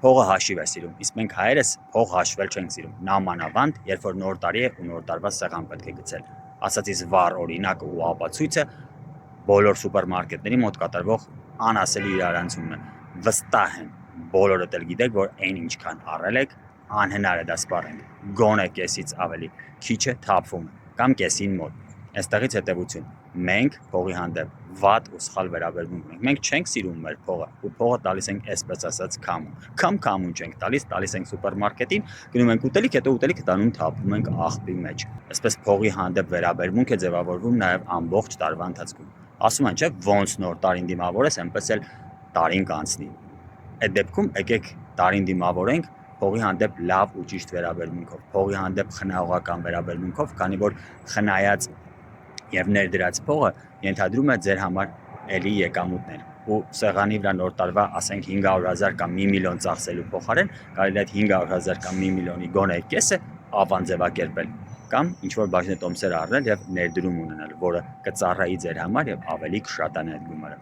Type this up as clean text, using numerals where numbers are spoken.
փողը հաշիվ է սիրում, իսկ մենք հայերս փող հաշվել չենք սիրում, նամանավանդ, երբ որ նոր տարի է ու նոր տարվա սեղան պետք է գցել։ Ասածից վառ օրինակը ու ապացույցը բոլոր սուպերմարկետների մոտ կատարվող անասելի իրարանցումն է։ Վստահ եմ, բոլորդ էլ գիտեք, որ այն ինչքան առել եք, անհնար է դա սպառենք։ Գոնե կեսից ավելի քիչը թափվում է կամ կեսին մոտ։ Այստեղից հետևություն։ Մենք փողի հանդեպ վատ ու սխալ վերաբերմունք ունենք։ Մենք չենք սիրում մեր փողը, ու փողը տալիս ենք այսպես ասած քամուն։ Քամուն չենք տալիս ենք սուպերմարկետին, գնում ենք ուտելիք, հետո ուտելիքը տանում թափում ենք աղբի մեջ։ Այսպես փողի հանդեպ վերաբերմունք է ձևավորվում նաև ամբողջ տարվա ընթացքում։ Ասում են, չէ, ոնց նոր տարին դիմավորես, այնպես էլ տարին կանցնի։ Այդ դեպքում եկեք տարին դիմավորենք փողի հանդեպ լավ ու ճիշտ վերաբերմունքով, փողի հանդեպ խնայողական վերաբերմունքով, քանի որ խնայած եւ ներդրած փողը ենթադրում է ձեր համար էլի եկամուտներ։ Ու սեղանի վրա նոր տարվա, ասենք 500,000 կամ 1 միլիոն ծախսելու փոխարեն կարելի է այդ 500,000 կամ 1 միլիոնի գոնե կեսը ավան ձևակերպել կամ ինչ-որ բաժնետոմսեր առնել եւ ներդրում ունենալ, որը կծառայի ձեր համար եւ ավելի կշատանա այդ գումարը։